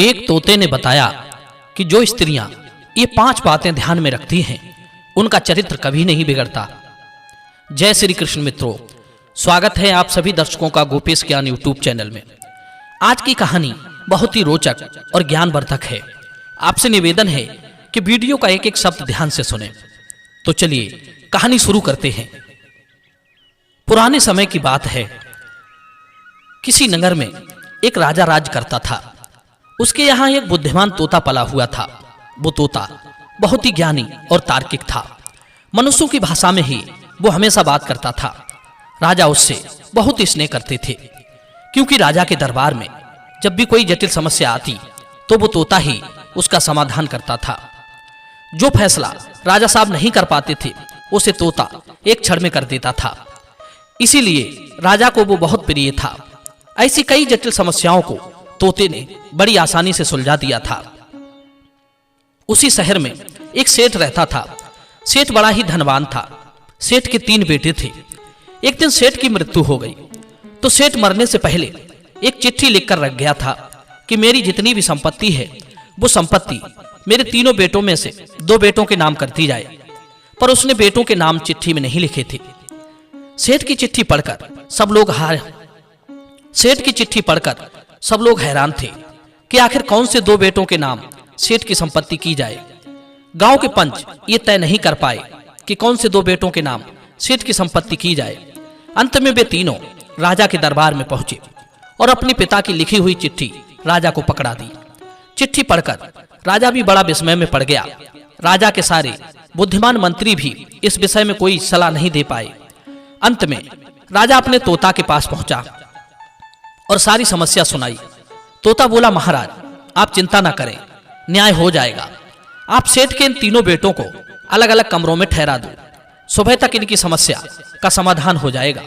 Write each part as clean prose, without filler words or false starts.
एक तोते ने बताया कि जो स्त्रियां ये 5 बातें ध्यान में रखती हैं उनका चरित्र कभी नहीं बिगड़ता। जय श्री कृष्ण मित्रों, स्वागत है आप सभी दर्शकों का गोपेश ज्ञान यूट्यूब चैनल में। आज की कहानी बहुत ही रोचक और ज्ञानवर्धक है। आपसे निवेदन है कि वीडियो का एक एक शब्द ध्यान से सुनें। तो चलिए कहानी शुरू करते हैं। पुराने समय की बात है। किसी नगर में एक राजा राज करता था। उसके यहाँ एक बुद्धिमान तोता पला हुआ था। वो तोता बहुत ही ज्ञानी और तार्किक था। मनुष्यों की भाषा में ही वो हमेशा बात करता था। राजा उससे बहुत स्नेह करते थे, क्योंकि राजा के दरबार में जब भी कोई जटिल समस्या आती तो वो तोता ही उसका समाधान करता था। जो फैसला राजा साहब नहीं कर पाते थे उसे तोता एक क्षण में कर देता था। इसीलिए राजा को वो बहुत प्रिय था। ऐसी कई जटिल समस्याओं को तोते ने बड़ी आसानी से सुलझा दिया था। उसी शहर में एक सेठ रहता था। सेठ बड़ा ही धनवान था। सेठ के 3 बेटे थे। एक दिन सेठ की मृत्यु हो गई तो सेठ मरने से पहले एक चिट्ठी लिखकर रख गया था कि मेरी जितनी भी संपत्ति है वो संपत्ति मेरे 3 बेटों में से 2 बेटों के नाम कर दी जाए। पर उसने बेटों के नाम चिट्ठी में नहीं लिखे थे। सेठ की चिट्ठी पढ़कर सब लोग हैरान थे कि आखिर कौन से 2 बेटों के नाम सेठ की संपत्ति की जाए। गांव के पंच ये तय नहीं कर पाए कि कौन से 2 बेटों के नाम सेठ की संपत्ति की जाए। अंत में वे तीनों राजा के दरबार में पहुंचे और अपने पिता की लिखी हुई चिट्ठी राजा को पकड़ा दी। चिट्ठी पढ़कर राजा भी बड़ा विस्मय में पड़ गया। राजा के सारे बुद्धिमान मंत्री भी इस विषय में कोई सलाह नहीं दे पाए। अंत में राजा अपने तोता के पास पहुंचा और सारी समस्या सुनाई। तोता बोला, महाराज आप चिंता ना करें, न्याय हो जाएगा। आप सेठ के इन 3 बेटों को अलग अलग कमरों में ठहरा दो। सुबह तक इनकी समस्या का समाधान हो जाएगा।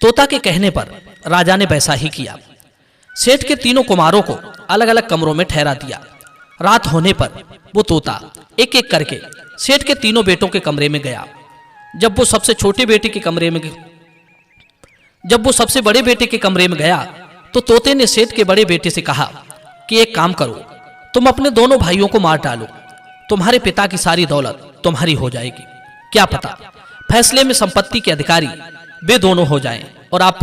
तोता के कहने पर राजा ने वैसा ही किया। सेठ के 3 कुमारों को अलग अलग कमरों में ठहरा दिया। रात होने पर वो तोता एक एक करके सेठ के 3 बेटों के कमरे में गया। जब वो सबसे बड़े बेटे के कमरे में गया तो तोते ने सेठ के बड़े बेटे से कहा कि एक काम करो, तुम अपने दोनों भाइयों को मार डालो। तुम्हारे पिता की सारी दौलत तुम्हारी हो जाएगी। क्या पता फैसले में संपत्ति के अधिकारी वे दोनों हो जाएं और आप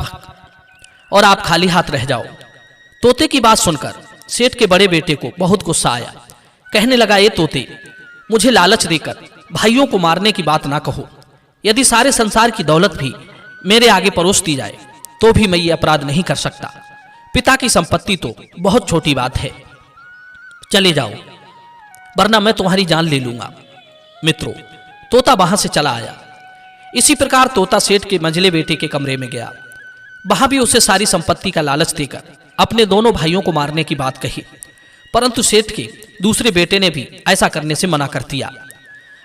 खाली हाथ रह जाओ। तोते की बात सुनकर सेठ के बड़े बेटे को बहुत गुस्सा आया। कहने लगा, ये तोते, मुझे लालच देकर भाइयों को मारने की बात ना कहो। यदि सारे संसार की दौलत भी मेरे आगे परोस दी जाए तो भी मैं ये अपराध नहीं कर सकता। पिता की संपत्ति तो बहुत छोटी बात है। चले जाओ, वरना मैं तुम्हारी जान ले लूंगा। मित्रों, तोता वहां से चला आया। इसी प्रकार तोता सेठ के मंझले बेटे के कमरे में गया। वहां भी उसे सारी संपत्ति का लालच देकर अपने दोनों भाइयों को मारने की बात कही, परंतु सेठ के दूसरे बेटे ने भी ऐसा करने से मना कर दिया।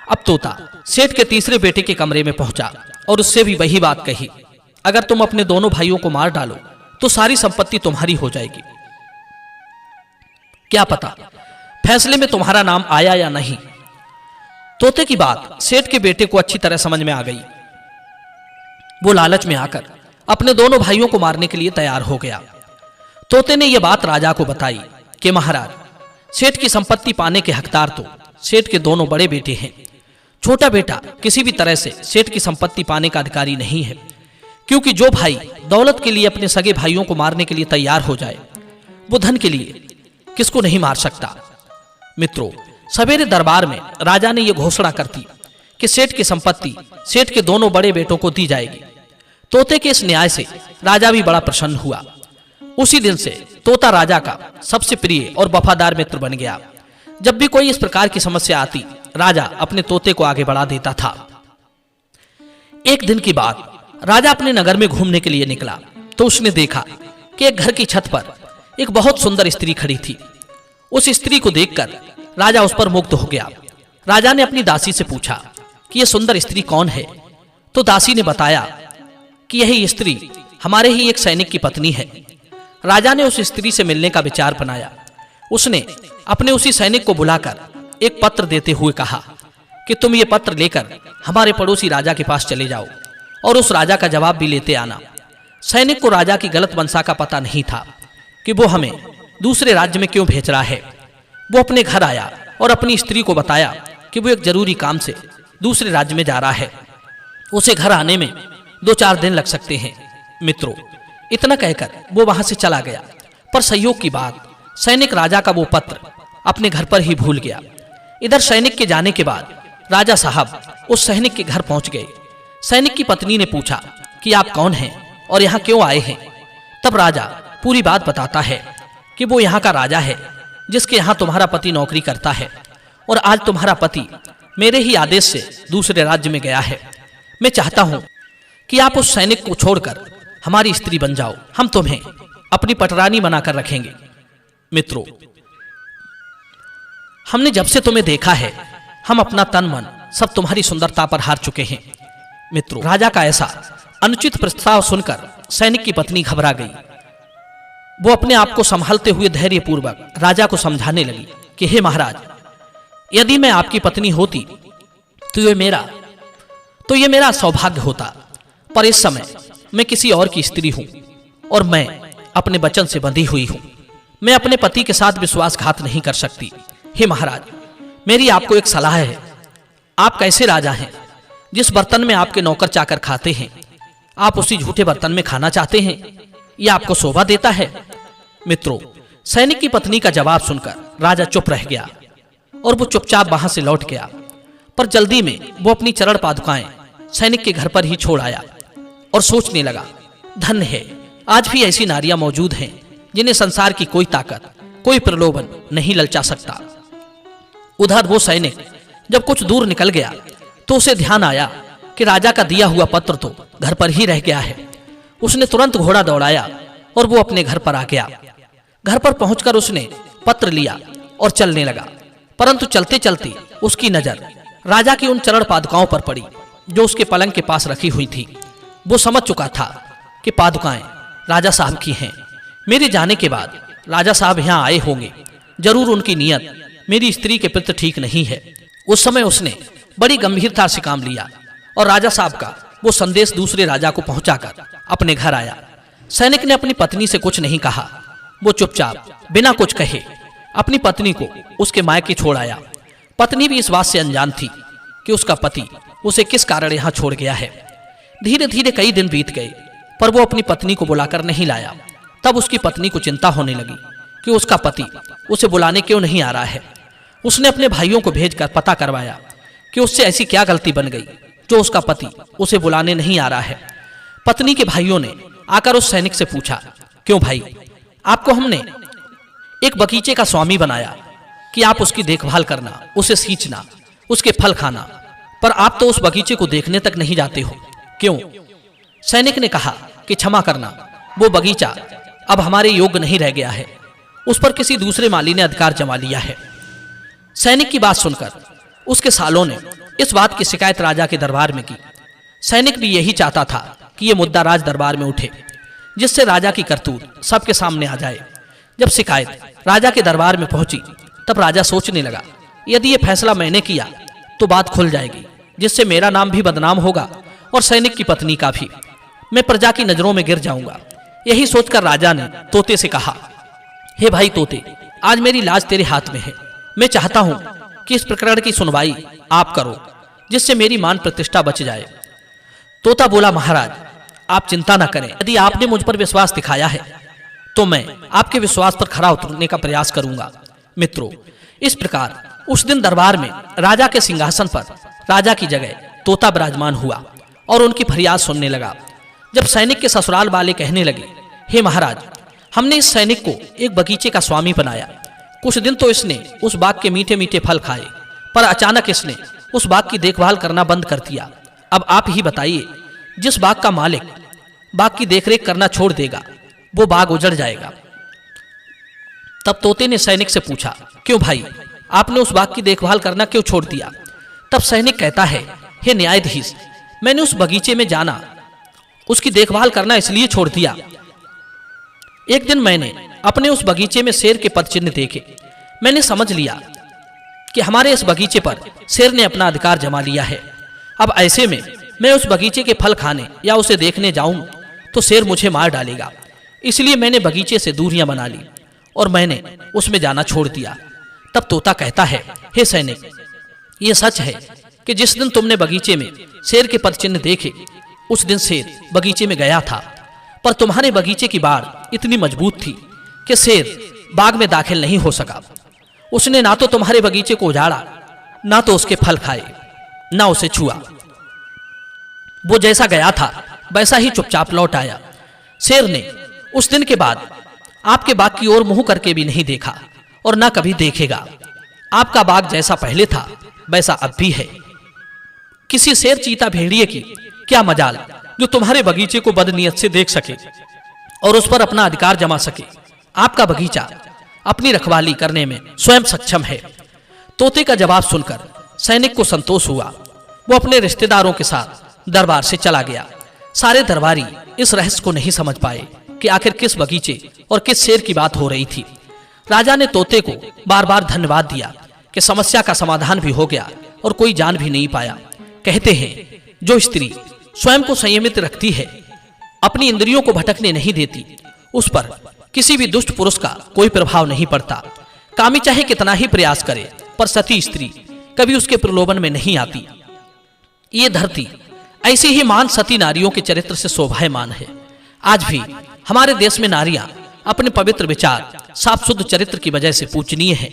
अब तोता सेठ के तीसरे बेटे के कमरे में पहुंचा और उससे भी वही बात कही, अगर तुम अपने दोनों भाइयों को मार डालो तो सारी संपत्ति तुम्हारी हो जाएगी। क्या पता फैसले में तुम्हारा नाम आया या नहीं। तोते की बात सेठ के बेटे को अच्छी तरह समझ में आ गई। वो लालच में आकर अपने दोनों भाइयों को मारने के लिए तैयार हो गया। तोते ने यह बात राजा को बताई कि महाराज, सेठ की संपत्ति पाने के हकदार तो सेठ के दोनों बड़े बेटे हैं। छोटा बेटा किसी भी तरह से सेठ की संपत्ति पाने का अधिकारी नहीं है, क्योंकि जो भाई दौलत के लिए अपने सगे भाइयों को मारने के लिए तैयार हो जाए वो धन के लिए किसको नहीं मार सकता। मित्रों, सवेरे दरबार में राजा ने यह घोषणा कर दी कि सेठ की संपत्ति सेठ के दोनों बड़े बेटों को दी जाएगी। तोते के इस न्याय से राजा भी बड़ा प्रसन्न हुआ। उसी दिन से तोता राजा का सबसे प्रिय और वफादार मित्र बन गया। जब भी कोई इस प्रकार की समस्या आती, राजा अपने तोते को आगे बढ़ा देता था। एक दिन की बात, राजा अपने नगर में घूमने के लिए निकला तो उसने देखा कि एक घर की छत पर एक बहुत सुंदर स्त्री खड़ी थी। उस स्त्री को देखकर राजा उस पर मुग्ध हो गया। राजा ने अपनी दासी से पूछा कि यह सुंदर स्त्री कौन है। तो दासी ने बताया कि यही स्त्री हमारे ही एक सैनिक की पत्नी है। राजा ने उस स्त्री से मिलने का विचार बनाया। उसने अपने उसी सैनिक को बुलाकर एक पत्र देते हुए कहा कि तुम ये पत्र लेकर हमारे पड़ोसी राजा के पास चले जाओ और उस राजा का जवाब भी लेते आना। सैनिक को राजा की गलत मंशा का पता नहीं था कि वो हमें दूसरे राज्य में क्यों भेज रहा है। वो अपने घर आया और अपनी स्त्री को बताया कि वो एक जरूरी काम से दूसरे राज्य में जा रहा है, उसे घर आने में 2-4 दिन लग सकते हैं। मित्रों, इतना कहकर वो वहां से चला गया, पर संयोग की बात सैनिक राजा का वो पत्र अपने घर पर ही भूल गया। इधर सैनिक के जाने के बाद राजा साहब उस सैनिक के घर पहुंच गए। सैनिक की पत्नी ने पूछा कि आप कौन हैं और यहाँ क्यों आए हैं। तब राजा पूरी बात बताता है कि वो यहाँ का राजा है जिसके यहाँ तुम्हारा पति नौकरी करता है, और आज तुम्हारा पति मेरे ही आदेश से दूसरे राज्य में गया है। मैं चाहता हूं कि आप उस सैनिक को छोड़कर हमारी स्त्री बन जाओ, हम तुम्हें अपनी पटरानी बनाकर रखेंगे। मित्रों, हमने जब से तुम्हें देखा है हम अपना तन मन सब तुम्हारी सुंदरता पर हार चुके हैं। मित्रों, राजा का ऐसा अनुचित प्रस्ताव सुनकर सैनिक की पत्नी घबरा गई। वो अपने आप को संभालते हुए धैर्यपूर्वक राजा को समझाने लगी कि हे महाराज, यदि मैं आपकी पत्नी होती तो ये मेरा सौभाग्य होता, पर इस समय मैं किसी और की स्त्री हूं और मैं अपने वचन से बंधी हुई हूं। मैं अपने पति के साथ विश्वासघात नहीं कर सकती। हे महाराज, मेरी आपको एक सलाह है। आप कैसे राजा हैं जिस बर्तन में आपके नौकर चाकर खाते हैं, आप उसी झूठे बर्तन में खाना चाहते हैं? यह आपको शोभा देता है? मित्रों, सैनिक की पत्नी का जवाब सुनकर राजा चुप रह गया और वो चुपचाप वहां से लौट गया। पर जल्दी में वो अपनी चरण पादुकाएं सैनिक के घर पर ही छोड़ आया और सोचने लगा, धन्य है, आज भी ऐसी नारियां मौजूद हैं जिन्हें संसार की कोई ताकत, कोई प्रलोभन नहीं ललचा सकता। उधर वो सैनिक जब कुछ दूर निकल गया तो उसे ध्यान आया कि राजा का दिया हुआ पत्र तो घर पर ही रह गया है। उसने तुरंत घोड़ा दौड़ाया और वो अपने घर पर आ गया। घर पर पहुंचकर उसने पत्र लिया और चलने लगा, परंतु चलते चलते उसकी नजर राजा की उन चरण पादुकाओं पर पड़ी जो उसके पलंग के पास रखी हुई थी। वो समझ चुका था कि पादुकाएं राजा साहब की हैं। मेरे जाने के बाद राजा साहब यहाँ आए होंगे, जरूर उनकी नीयत मेरी स्त्री के प्रति ठीक नहीं है। उस समय उसने बड़ी गंभीरता से काम लिया और राजा साहब का वो संदेश दूसरे राजा को पहुंचाकर अपने घर आया। सैनिक ने अपनी पत्नी से कुछ नहीं कहा। वो चुपचाप बिना कुछ कहे अपनी पत्नी को उसके मायके छोड़ आया। पत्नी भी इस बात से अनजान थी कि उसका पति उसे किस कारण यहाँ छोड़ गया है। धीरे धीरे कई दिन बीत गए, पर वो अपनी पत्नी को बुलाकर नहीं लाया। तब उसकी पत्नी को चिंता होने लगी कि उसका पति उसे बुलाने क्यों नहीं आ रहा है। उसने अपने भाइयों को भेजकर पता करवाया कि उससे ऐसी क्या गलती बन गई जो उसका पति उसे बुलाने नहीं आ रहा है। पत्नी के भाइयों ने आकर उस सैनिक से पूछा, क्यों भाई, आपको हमने एक बगीचे का स्वामी बनाया कि आप उसकी देखभाल करना, उसे सींचना, उसके फल खाना, पर आप तो उस बगीचे को देखने तक नहीं जाते हो, क्यों? सैनिक ने कहा कि क्षमा करना, वो बगीचा अब हमारे योग्य नहीं रह गया है, उस पर किसी दूसरे माली ने अधिकार जमा लिया है। सैनिक की बात सुनकर उसके सालों ने इस बात की शिकायत राजा के दरबार में की। सैनिक भी यही चाहता था कि यह मुद्दा राज दरबार में उठे, जिससे राजा की करतूत सबके सामने आ जाए। जब शिकायत राजा के दरबार में पहुंची तब राजा सोचने लगा, यदि ये फैसला मैंने किया तो बात खुल जाएगी, जिससे मेरा नाम भी बदनाम होगा और सैनिक की पत्नी का भी। मैं प्रजा की नजरों में गिर जाऊंगा। यही सोचकर राजा ने तोते से कहा, हे भाई तोते, आज मेरी लाज तेरे हाथ में है। मैं चाहता हूं कि इस प्रकरण की सुनवाई आप करो, जिससे मेरी मान प्रतिष्ठा बच जाए। तोता बोला, महाराज आप चिंता न करें, यदि आपने मुझ पर विश्वास दिखाया है तो मैं आपके विश्वास पर खरा उतरने का प्रयास करूंगा। मित्रों, इस प्रकार उस दिन दरबार में राजा के सिंहासन पर राजा की जगह तोता विराजमान हुआ और उनकी फरियाद सुनने लगा। जब सैनिक के ससुराल वाले कहने लगे, हे महाराज, हमने इस सैनिक को एक बगीचे का स्वामी बनाया। कुछ दिन तो इसने उस बाग के मीठे मीठे फल खाए, पर अचानक इसने उस बाग की देखभाल करना बंद कर दिया। अब आप ही बताइए, जिस बाग का मालिक बाग की देखरेख करना छोड़ देगा वो बाग उजड़ जाएगा। तब तोते ने सैनिक से पूछा, क्यों भाई, आपने उस बाग की देखभाल करना क्यों छोड़ दिया? तब सैनिक कहता है, हे न्यायाधीश, मैंने उस बगीचे में जाना, उसकी देखभाल करना इसलिए छोड़ दिया। एक दिन मैंने अपने उस बगीचे में शेर के पदचिन्ह देखे। मैंने समझ लिया कि हमारे इस बगीचे पर शेर ने अपना अधिकार जमा लिया है। अब ऐसे में मैं उस बगीचे के फल खाने या उसे देखने जाऊं तो शेर मुझे मार डालेगा। इसलिए मैंने बगीचे से दूरियां बना ली और मैंने उसमें जाना छोड़ दिया। तब तोता कहता है, हे सैनिक, ये सच है कि जिस दिन तुमने बगीचे में शेर के पदचिन्ह देखे उस दिन शेर बगीचे में गया था, पर तुम्हारे बगीचे की बाड़ इतनी मजबूत थी कि शेर बाग में दाखिल नहीं हो सका। उसने ना तो तुम्हारे बगीचे को उजाड़ा, ना तो उसके फल खाए, ना उसे छुआ। वो जैसा गया था वैसा ही चुपचाप लौट आया। शेर ने उस दिन के बाद आपके बाग की ओर मुंह करके भी नहीं देखा और ना कभी देखेगा। आपका बाग जैसा पहले था वैसा अब भी है। किसी शेर, चीता, भेड़िए की क्या मजाल जो तुम्हारे बगीचे को बदनीयत से देख सके और उस पर अपना अधिकार जमा सके। आपका बगीचा अपनी रखवाली करने में स्वयं सक्षम है। तोते का जवाब सुनकर सैनिक को संतोष हुआ। वो अपने रिश्तेदारों के साथ दरबार से चला गया। सारे दरबारी इस रहस्य को नहीं समझ पाए कि आखिर किस बगीचे और किस शेर की बात हो रही थी। राजा ने तोते को बार बार धन्यवाद दिया कि समस्या का समाधान भी हो गया और कोई जान भी नहीं पाया। कहते हैं, जो स्त्री स्वयं को संयमित रखती है, अपनी इंद्रियों को भटकने नहीं देती, उस पर किसी भी दुष्ट पुरुष का कोई प्रभाव नहीं पड़ता। कामी चाहे कितना ही प्रयास करे, पर सती स्त्री कभी उसके प्रलोभन में नहीं आती। ये धरती ऐसी ही मान सती नारियों के चरित्र से शोभायमान है। आज भी हमारे देश में नारियां अपने पवित्र विचार, साफ शुद्ध चरित्र की वजह से पूजनीय है।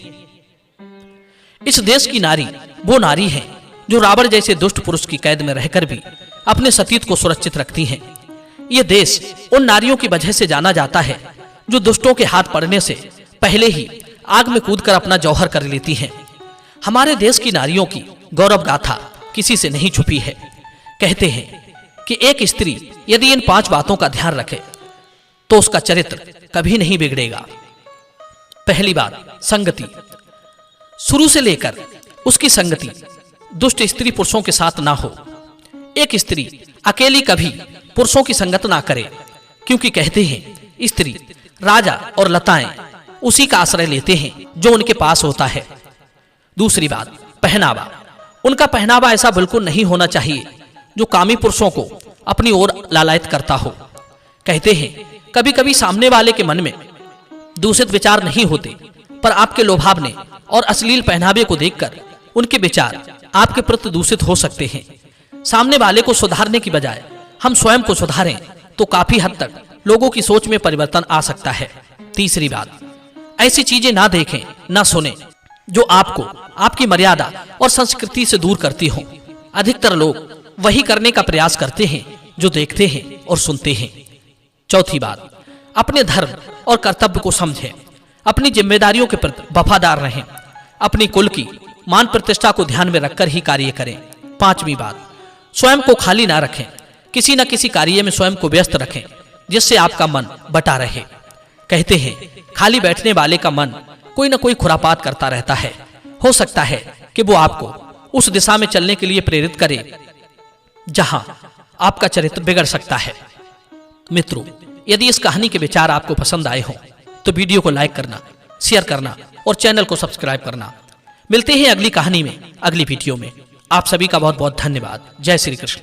इस देश की नारी वो नारी है जो रावण जैसे दुष्ट पुरुष की कैद में रहकर भी अपने सतीत्व को सुरक्षित रखती हैं। ये देश उन नारियों की वजह से जाना जाता है जो दुष्टों के हाथ पड़ने से पहले ही आग में कूदकर अपना जौहर कर लेती हैं। हमारे देश की नारियों की गौरव गाथा किसी से नहीं छुपी है। कहते हैं कि एक स्त्री यदि इन 5 बातों का ध्यान रखे तो उसका चरित्र कभी नहीं बिगड़ेगा। पहली बात, संगति। शुरू से लेकर उसकी संगति दुष्ट स्त्री पुरुषों के साथ ना हो। एक स्त्री अकेली कभी पुरुषों की संगत ना करे, क्योंकि कहते हैं स्त्री, राजा और लताएं उसी का आश्रय लेते हैं जो उनके पास होता है। दूसरी बात, पहनावा। उनका पहनावा ऐसा बिल्कुल नहीं होना चाहिए जो कामी पुरुषों को अपनी ओर लालायित करता हो। कहते हैं कभी कभी सामने वाले के मन में दूषित विचार नहीं होते, पर आपके लोभावने और अश्लील पहनावे को देखकर उनके विचार आपके प्रति दूषित हो सकते हैं। सामने वाले को सुधारने की बजाय हम स्वयं को सुधारें तो काफी हद तक लोगों की सोच में परिवर्तन आ सकता है। तीसरी बात, ऐसी चीजें ना देखें, ना सुने जो आपको आपकी मर्यादा और संस्कृति से दूर करती हो। अधिकतर लोग वही करने का प्रयास करते हैं जो देखते हैं और सुनते हैं। चौथी बात, अपने धर्म और कर्तव्य को समझें, अपनी जिम्मेदारियों के प्रति वफादार रहें, अपनी कुल की मान प्रतिष्ठा को ध्यान में रखकर ही कार्य करें। पांचवी बात, स्वयं को खाली ना रखें, किसी न किसी कार्य में स्वयं को व्यस्त रखें जिससे आपका मन बटा रहे। कहते हैं खाली बैठने वाले का मन कोई न कोई खुरापात करता रहता है। हो सकता है कि वो आपको उस दिशा में चलने के लिए प्रेरित करे जहां आपका चरित्र बिगड़ सकता है। मित्रों, यदि इस कहानी के विचार आपको पसंद आए हों तो वीडियो को लाइक करना, शेयर करना और चैनल को सब्सक्राइब करना। मिलते हैं अगली कहानी में, अगली वीडियो में। आप सभी का बहुत बहुत धन्यवाद। जय श्री कृष्ण।